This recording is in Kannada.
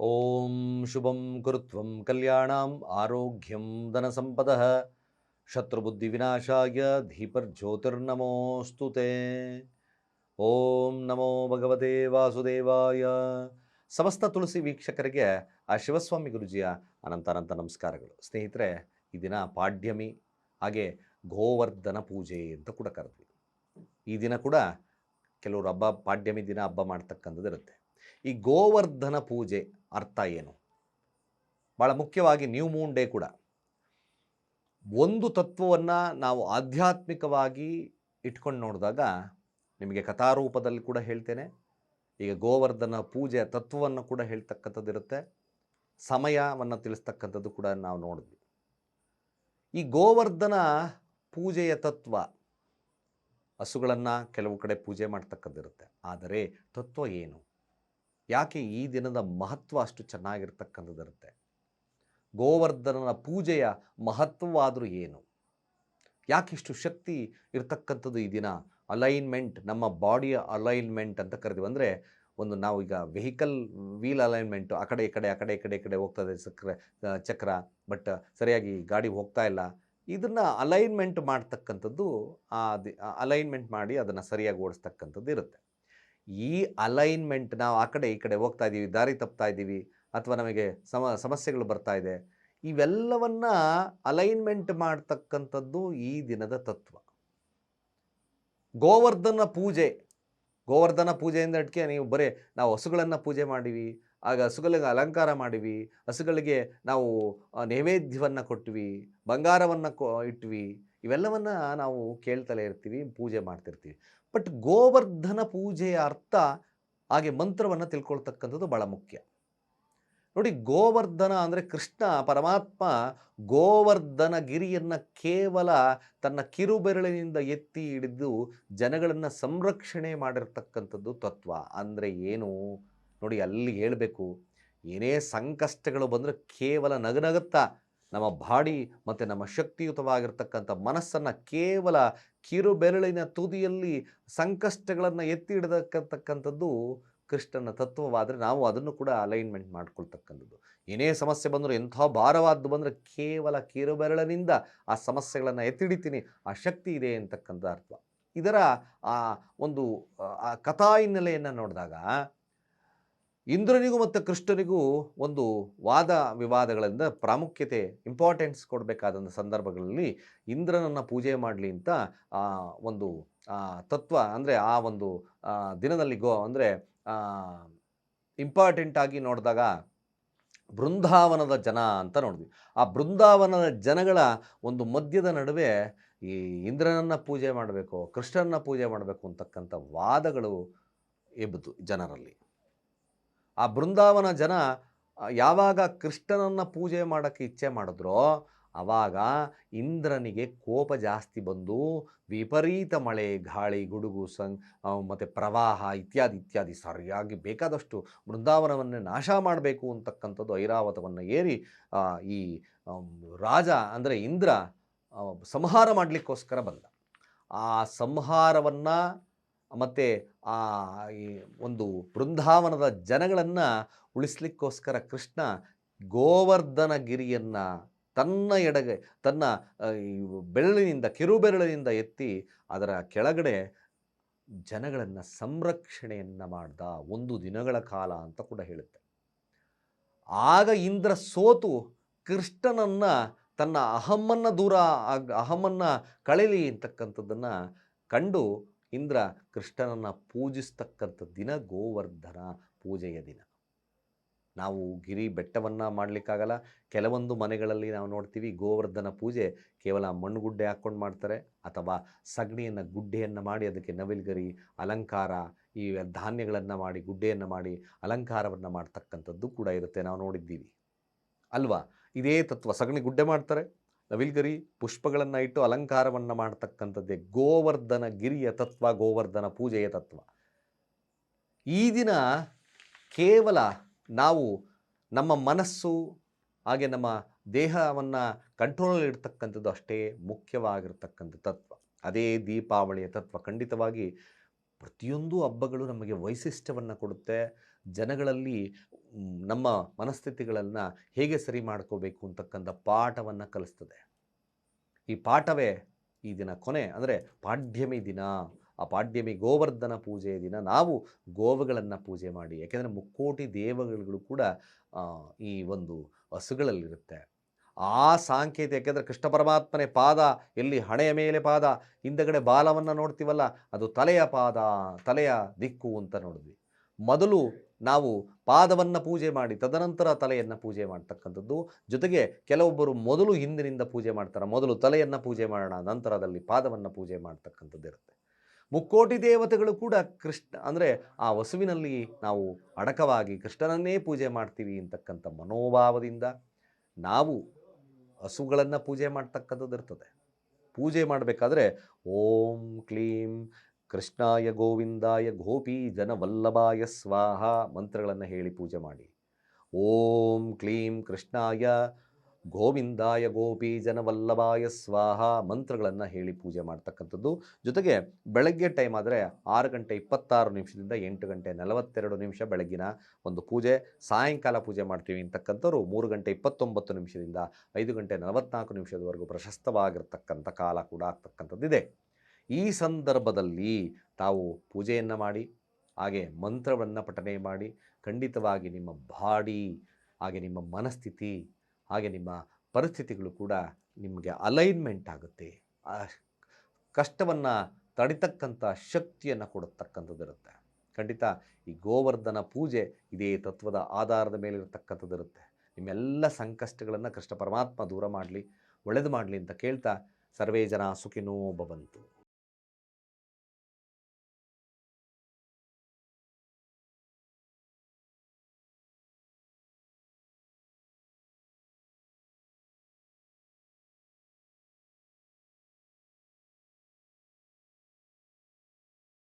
ಓಂ ಶುಭಂ ಕರುತ್ವಂ ಕಲ್ಯಾಣಂ ಆರೋಗ್ಯಂ ಧನಸಂಪದಃ ಶತ್ರುಬುದ್ಧಿ ವಿನಾಶಾಯ ಧೀಪರ್ಜ್ಯೋತಿರ್ನಮೋಸ್ತುತೆ. ಓಂ ನಮೋ ಭಗವತೆ ವಾಸುದೇವಾಯ. ಸಮಸ್ತ ತುಳಸಿ ವೀಕ್ಷಕರಿಗೆ ಆ ಶಿವಸ್ವಾಮಿ ಗುರುಜಿಯ ಅನಂತ ನಮಸ್ಕಾರಗಳು. ಸ್ನೇಹಿತರೆ, ಈ ದಿನ ಪಾಡ್ಯಮಿ, ಹಾಗೆ ಗೋವರ್ಧನ ಪೂಜೆ ಅಂತ ಕೂಡ ಕರೆದ್ವಿ. ಈ ದಿನ ಕೂಡ ಕೆಲವರು ಪಾಡ್ಯಮಿ ದಿನ ಹಬ್ಬ ಮಾಡ್ತಕ್ಕಂಥದ್ದು ಇರುತ್ತೆ. ಈ ಗೋವರ್ಧನ ಪೂಜೆ ಅರ್ಥ ಏನು? ಭಾಳ ಮುಖ್ಯವಾಗಿ ನ್ಯೂ ಮೂನ್ ಡೇ ಕೂಡ ಒಂದು ತತ್ವವನ್ನು ನಾವು ಆಧ್ಯಾತ್ಮಿಕವಾಗಿ ಇಟ್ಕೊಂಡು ನೋಡಿದಾಗ ನಿಮಗೆ ಕಥಾರೂಪದಲ್ಲಿ ಕೂಡ ಹೇಳ್ತೇನೆ. ಈಗ ಗೋವರ್ಧನ ಪೂಜೆಯ ತತ್ವವನ್ನು ಕೂಡ ಹೇಳ್ತಕ್ಕಂಥದ್ದು ಇರುತ್ತೆ, ಸಮಯವನ್ನು ತಿಳಿಸ್ತಕ್ಕಂಥದ್ದು ಕೂಡ ನಾವು ನೋಡಿದ್ವಿ. ಈ ಗೋವರ್ಧನ ಪೂಜೆಯ ತತ್ವ, ಹಸುಗಳನ್ನು ಕೆಲವು ಕಡೆ ಪೂಜೆ ಮಾಡ್ತಕ್ಕಂಥದ್ದಿರುತ್ತೆ. ಆದರೆ ತತ್ವ ಏನು? ಯಾಕೆ ಈ ದಿನದ ಮಹತ್ವ ಅಷ್ಟು ಚೆನ್ನಾಗಿರ್ತಕ್ಕಂಥದ್ದಿರುತ್ತೆ? ಗೋವರ್ಧನನ ಪೂಜೆಯ ಮಹತ್ವವಾದರೂ ಏನು? ಯಾಕಿಷ್ಟು ಶಕ್ತಿ ಇರ್ತಕ್ಕಂಥದ್ದು ಈ ದಿನ? ಅಲೈನ್ಮೆಂಟ್, ನಮ್ಮ ಬಾಡಿಯ ಅಲೈನ್ಮೆಂಟ್ ಅಂತ ಕರಿತೀವಿ. ಅಂದರೆ ಒಂದು ನಾವು ಈಗ ವೆಹಿಕಲ್ ವೀಲ್ ಅಲೈನ್ಮೆಂಟು, ಆ ಕಡೆ ಈ ಕಡೆ ಹೋಗ್ತದೆ ಚಕ್ರ, ಬಟ್ ಸರಿಯಾಗಿ ಗಾಡಿ ಹೋಗ್ತಾ ಇಲ್ಲ. ಇದನ್ನು ಅಲೈನ್ಮೆಂಟ್ ಮಾಡ್ತಕ್ಕಂಥದ್ದು, ಅಲೈನ್ಮೆಂಟ್ ಮಾಡಿ ಅದನ್ನು ಸರಿಯಾಗಿ ಓಡಿಸ್ತಕ್ಕಂಥದ್ದು ಇರುತ್ತೆ. ಈ ಅಲೈನ್ಮೆಂಟ್, ನಾವು ಆ ಕಡೆ ಈ ಕಡೆ ಹೋಗ್ತಾ ಇದ್ದೀವಿ, ದಾರಿ ತಪ್ತಾ ಇದ್ದೀವಿ, ಅಥವಾ ನಮಗೆ ಸಮಸ್ಯೆಗಳು ಬರ್ತಾ ಇದೆ, ಇವೆಲ್ಲವನ್ನ ಅಲೈನ್ಮೆಂಟ್ ಮಾಡ್ತಕ್ಕಂಥದ್ದು ಈ ದಿನದ ತತ್ವ. ಗೋವರ್ಧನ ಪೂಜೆಯಿಂದ ಅಟ್ಕೆ ನೀವು ಬರೀ ನಾವು ಹಸುಗಳನ್ನು ಪೂಜೆ ಮಾಡಿವಿ, ಆಗ ಹಸುಗಳಿಗೆ ಅಲಂಕಾರ ಮಾಡಿವಿ, ಹಸುಗಳಿಗೆ ನಾವು ನೈವೇದ್ಯವನ್ನು ಕೊಟ್ವಿ, ಬಂಗಾರವನ್ನು ಇಟ್ವಿ, ಇವೆಲ್ಲವನ್ನು ನಾವು ಕೇಳ್ತಲೇ ಇರ್ತೀವಿ, ಪೂಜೆ ಮಾಡ್ತಿರ್ತೀವಿ. ಬಟ್ ಗೋವರ್ಧನ ಪೂಜೆಯ ಅರ್ಥ, ಹಾಗೆ ಮಂತ್ರವನ್ನು ತಿಳ್ಕೊಳ್ತಕ್ಕಂಥದ್ದು ಭಾಳ ಮುಖ್ಯ. ನೋಡಿ, ಗೋವರ್ಧನ ಅಂದರೆ ಕೃಷ್ಣ ಪರಮಾತ್ಮ ಗೋವರ್ಧನ ಗಿರಿಯನ್ನು ಕೇವಲ ತನ್ನ ಕಿರುಬೆರಳಿನಿಂದ ಎತ್ತಿ ಹಿಡಿದು ಜನಗಳನ್ನು ಸಂರಕ್ಷಣೆ ಮಾಡಿರ್ತಕ್ಕಂಥದ್ದು ತತ್ವ. ಅಂದರೆ ಏನು ನೋಡಿ, ಅಲ್ಲಿ ಹೇಳಬೇಕು. ಏನೇ ಸಂಕಷ್ಟಗಳು ಬಂದರೆ ಕೇವಲ ನಗುತ್ತಾ ನಮ್ಮ ಬಾಡಿ ಮತ್ತು ನಮ್ಮ ಶಕ್ತಿಯುತವಾಗಿರ್ತಕ್ಕಂಥ ಮನಸ್ಸನ್ನು ಕೇವಲ ಕಿರುಬೆರಳಿನ ತುದಿಯಲ್ಲಿ ಸಂಕಷ್ಟಗಳನ್ನು ಎತ್ತಿ ಹಿಡಿದಕ್ಕಂಥದ್ದು ಕೃಷ್ಣನ ತತ್ವವಾದರೆ, ನಾವು ಅದನ್ನು ಕೂಡ ಅಲೈನ್ಮೆಂಟ್ ಮಾಡ್ಕೊಳ್ತಕ್ಕಂಥದ್ದು. ಏನೇ ಸಮಸ್ಯೆ ಬಂದರೂ, ಎಂಥ ಭಾರವಾದ್ದು ಬಂದರೆ ಕೇವಲ ಕಿರುಬೆರಳಿನಿಂದ ಆ ಸಮಸ್ಯೆಗಳನ್ನು ಎತ್ತಿಡಿತೀನಿ, ಆ ಶಕ್ತಿ ಇದೆ ಅಂತಕ್ಕಂಥ ಅರ್ಥ. ಇದರ ಒಂದು ಕಥಾ ಹಿನ್ನೆಲೆಯನ್ನು ನೋಡಿದಾಗ, ಇಂದ್ರನಿಗೂ ಮತ್ತು ಕೃಷ್ಣನಿಗೂ ಒಂದು ವಾದ ವಿವಾದಗಳಿಂದ ಪ್ರಾಮುಖ್ಯತೆ, ಇಂಪಾರ್ಟೆನ್ಸ್ ಕೊಡಬೇಕಾದಂಥ ಸಂದರ್ಭಗಳಲ್ಲಿ ಇಂದ್ರನನ್ನು ಪೂಜೆ ಮಾಡಲಿ ಅಂತ ಒಂದು ತತ್ವ, ಅಂದರೆ ಆ ಒಂದು ದಿನದಲ್ಲಿ ಅಂದರೆ ಇಂಪಾರ್ಟೆಂಟಾಗಿ ನೋಡಿದಾಗ ಬೃಂದಾವನದ ಜನ ಅಂತ ನೋಡಿದ್ವಿ. ಆ ಬೃಂದಾವನದ ಜನಗಳ ಒಂದು ಮಧ್ಯದ ನಡುವೆ ಈ ಇಂದ್ರನನ್ನು ಪೂಜೆ ಮಾಡಬೇಕು, ಕೃಷ್ಣನನ್ನ ಪೂಜೆ ಮಾಡಬೇಕು ಅಂತಕ್ಕಂಥ ವಾದಗಳು ಎಬ್ಬಿತು ಜನರಲ್ಲಿ. ಆ ಬೃಂದಾವನ ಜನ ಯಾವಾಗ ಕೃಷ್ಣನನ್ನು ಪೂಜೆ ಮಾಡೋಕ್ಕೆ ಇಚ್ಛೆ ಮಾಡಿದ್ರೋ, ಆವಾಗ ಇಂದ್ರನಿಗೆ ಕೋಪ ಜಾಸ್ತಿ ಬಂದು ವಿಪರೀತ ಮಳೆ, ಗಾಳಿ, ಗುಡುಗು, ಮತ್ತು ಪ್ರವಾಹ ಇತ್ಯಾದಿ ಸರಿಯಾಗಿ ಬೇಕಾದಷ್ಟು ಬೃಂದಾವನವನ್ನೇ ನಾಶ ಮಾಡಬೇಕು ಅಂತಕ್ಕಂಥದ್ದು ಐರಾವತವನ್ನು ಏರಿ ಈ ರಾಜ ಅಂದರೆ ಇಂದ್ರ ಸಂಹಾರ ಮಾಡಲಿಕ್ಕೋಸ್ಕರ ಬಂದ. ಆ ಸಂಹಾರವನ್ನು ಮತ್ತು ಈ ಒಂದು ಬೃಂದಾವನದ ಜನಗಳನ್ನು ಉಳಿಸ್ಲಿಕ್ಕೋಸ್ಕರ ಕೃಷ್ಣ ಗೋವರ್ಧನ ಗಿರಿಯನ್ನು ತನ್ನ ಕಿರುಬೆರಳಿನಿಂದ ಎತ್ತಿ ಅದರ ಕೆಳಗಡೆ ಜನಗಳನ್ನು ಸಂರಕ್ಷಣೆಯನ್ನು ಮಾಡ್ದ 1 ದಿನಗಳ ಕಾಲ ಅಂತ ಕೂಡ ಹೇಳುತ್ತೆ. ಆಗ ಇಂದ್ರ ಸೋತು ಕೃಷ್ಣನನ್ನು ತನ್ನ ಅಹಮ್ಮನ್ನು ಕಳೀಲಿ ಅಂತಕ್ಕಂಥದ್ದನ್ನು ಕಂಡು ಇಂದ್ರ ಕೃಷ್ಣನನ್ನು ಪೂಜಿಸ್ತಕ್ಕಂಥ ದಿನ ಗೋವರ್ಧನ ಪೂಜೆಯ ದಿನ. ನಾವು ಗಿರಿ ಬೆಟ್ಟವನ್ನು ಮಾಡಲಿಕ್ಕಾಗಲ್ಲ. ಕೆಲವೊಂದು ಮನೆಗಳಲ್ಲಿ ನಾವು ನೋಡ್ತೀವಿ, ಗೋವರ್ಧನ ಪೂಜೆ ಕೇವಲ ಮಣ್ಣುಗುಡ್ಡೆ ಹಾಕ್ಕೊಂಡು ಮಾಡ್ತಾರೆ, ಅಥವಾ ಸಗಣಿಯನ್ನು ಗುಡ್ಡೆಯನ್ನು ಮಾಡಿ ಅದಕ್ಕೆ ನವಿಲುಗರಿ ಅಲಂಕಾರ, ಈ ಧಾನ್ಯಗಳನ್ನು ಮಾಡಿ ಗುಡ್ಡೆಯನ್ನು ಮಾಡಿ ಅಲಂಕಾರವನ್ನು ಮಾಡ್ತಕ್ಕಂಥದ್ದು ಕೂಡ ಇರುತ್ತೆ, ನಾವು ನೋಡಿದ್ದೀವಿ ಅಲ್ವಾ? ಇದೇ ತತ್ವ, ಸಗಣಿ ಗುಡ್ಡೆ ಮಾಡ್ತಾರೆ, ನವಿಲುಗರಿ ಪುಷ್ಪಗಳನ್ನು ಇಟ್ಟು ಅಲಂಕಾರವನ್ನು ಮಾಡ್ತಕ್ಕಂಥದ್ದೇ ಗೋವರ್ಧನ ಗಿರಿಯ ತತ್ವ, ಗೋವರ್ಧನ ಪೂಜೆಯ ತತ್ವ. ಈ ದಿನ ಕೇವಲ ನಾವು ನಮ್ಮ ಮನಸ್ಸು ಹಾಗೆ ನಮ್ಮ ದೇಹವನ್ನು ಕಂಟ್ರೋಲಲ್ಲಿ ಇಡ್ತಕ್ಕಂಥದ್ದು ಅಷ್ಟೇ ಮುಖ್ಯವಾಗಿರ್ತಕ್ಕಂಥ ತತ್ವ. ಅದೇ ದೀಪಾವಳಿಯ ತತ್ವ. ಖಂಡಿತವಾಗಿ ಪ್ರತಿಯೊಂದು ಹಬ್ಬಗಳು ನಮಗೆ ವೈಶಿಷ್ಟ್ಯವನ್ನು ಕೊಡುತ್ತೆ. ಜನಗಳಲ್ಲಿ ನಮ್ಮ ಮನಸ್ಥಿತಿಗಳನ್ನು ಹೇಗೆ ಸರಿ ಮಾಡ್ಕೋಬೇಕು ಅಂತಕ್ಕಂಥ ಪಾಠವನ್ನು ಕಲಿಸ್ತದೆ. ಈ ಪಾಠವೇ ಈ ದಿನ ಕೊನೆ ಅಂದರೆ ಪಾಡ್ಯಮಿ ದಿನ. ಆ ಪಾಡ್ಯಮಿ ಗೋವರ್ಧನ ಪೂಜೆಯ ದಿನ ನಾವು ಗೋವುಗಳನ್ನು ಪೂಜೆ ಮಾಡಿ, ಯಾಕೆಂದರೆ ಮುಕ್ಕೋಟಿ ದೇವಗಳು ಕೂಡ ಈ ಒಂದು ಹಸುಗಳಲ್ಲಿರುತ್ತೆ. ಆ ಸಾಂಕೇತಿಕ, ಯಾಕೆಂದರೆ ಕೃಷ್ಣ ಪರಮಾತ್ಮನೇ ಪಾದ ಎಲ್ಲಿ ಹಣೆಯ ಮೇಲೆ ಪಾದ, ಹಿಂದಗಡೆ ಬಾಲವನ್ನು ನೋಡ್ತೀವಲ್ಲ ಅದು ತಲೆಯ ಪಾದ, ತಲೆಯ ದಿಕ್ಕು ಅಂತ ನೋಡಿದ್ವಿ. ಮೊದಲು ನಾವು ಪಾದವನ್ನು ಪೂಜೆ ಮಾಡಿ ತದನಂತರ ತಲೆಯನ್ನು ಪೂಜೆ ಮಾಡ್ತಕ್ಕಂಥದ್ದು. ಜೊತೆಗೆ ಕೆಲವೊಬ್ಬರು ಮೊದಲು ಹಿಂದಿನಿಂದ ಪೂಜೆ ಮಾಡ್ತಾರೆ, ಮೊದಲು ತಲೆಯನ್ನು ಪೂಜೆ ಮಾಡೋಣ ನಂತರದಲ್ಲಿ ಪಾದವನ್ನು ಪೂಜೆ ಮಾಡ್ತಕ್ಕಂಥದ್ದು ಇರುತ್ತೆ. ಮುಕ್ಕೋಟಿ ದೇವತೆಗಳು ಕೂಡ ಕೃಷ್ಣ ಅಂದರೆ ಆ ವಸುವಿನಲ್ಲಿ ನಾವು ಅಡಕವಾಗಿ ಕೃಷ್ಣನನ್ನೇ ಪೂಜೆ ಮಾಡ್ತೀವಿ ಅಂತಕ್ಕಂಥ ಮನೋಭಾವದಿಂದ ನಾವು ಹಸುಗಳನ್ನು ಪೂಜೆ ಮಾಡ್ತಕ್ಕಂಥದ್ದು ಇರ್ತದೆ. ಪೂಜೆ ಮಾಡಬೇಕಾದ್ರೆ ಓಂ ಕ್ಲೀಂ ಕೃಷ್ಣಾಯ ಗೋವಿಂದಾಯ ಗೋಪಿ ಜನವಲ್ಲಭಾಯ ಸ್ವಾಹ ಮಂತ್ರಗಳನ್ನು ಹೇಳಿ ಪೂಜೆ ಮಾಡಿ. ಓಂ ಕ್ಲೀಂ ಕೃಷ್ಣಾಯ ಗೋವಿಂದಾಯ ಗೋಪಿ ಜನವಲ್ಲಭಾಯ ಸ್ವಾಹ ಮಂತ್ರಗಳನ್ನು ಹೇಳಿ ಪೂಜೆ ಮಾಡ್ತಕ್ಕಂಥದ್ದು. ಜೊತೆಗೆ ಬೆಳಗ್ಗೆ ಟೈಮ್ ಆದರೆ 6:26 8 42 ಬೆಳಗಿನ ಒಂದು ಪೂಜೆ, ಸಾಯಂಕಾಲ ಪೂಜೆ ಮಾಡ್ತೀವಿ ಅಂತಕ್ಕಂಥವ್ರು 3:29 5:44 ಪ್ರಶಸ್ತವಾಗಿರ್ತಕ್ಕಂಥ ಕಾಲ ಕೂಡ ಆಗ್ತಕ್ಕಂಥದ್ದಿದೆ. ಈ ಸಂದರ್ಭದಲ್ಲಿ ತಾವು ಪೂಜೆಯನ್ನು ಮಾಡಿ ಹಾಗೆ ಮಂತ್ರವನ್ನು ಪಠನೆ ಮಾಡಿ ಖಂಡಿತವಾಗಿ ನಿಮ್ಮ ಬಾಡಿ ಹಾಗೆ ನಿಮ್ಮ ಮನಸ್ಥಿತಿ ಹಾಗೆ ನಿಮ್ಮ ಪರಿಸ್ಥಿತಿಗಳು ಕೂಡ ನಿಮಗೆ ಅಲೈನ್ಮೆಂಟ್ ಆಗುತ್ತೆ. ಆ ಕಷ್ಟವನ್ನು ತಡಿತಕ್ಕಂಥ ಶಕ್ತಿಯನ್ನು ಕೊಡತಕ್ಕಂಥದ್ದಿರುತ್ತೆ. ಖಂಡಿತ ಈ ಗೋವರ್ಧನ ಪೂಜೆ ಇದೇ ತತ್ವದ ಆಧಾರದ ಮೇಲಿರತಕ್ಕಂಥದ್ದಿರುತ್ತೆ. ನಿಮ್ಮೆಲ್ಲ ಸಂಕಷ್ಟಗಳನ್ನು ಕೃಷ್ಣ ಪರಮಾತ್ಮ ದೂರ ಮಾಡಲಿ, ಒಳ್ಳೆಯದು ಮಾಡಲಿ ಅಂತ ಕೇಳ್ತಾ ಸರ್ವೇ ಜನ ಸುಖಿನೋ ಭವಂತು.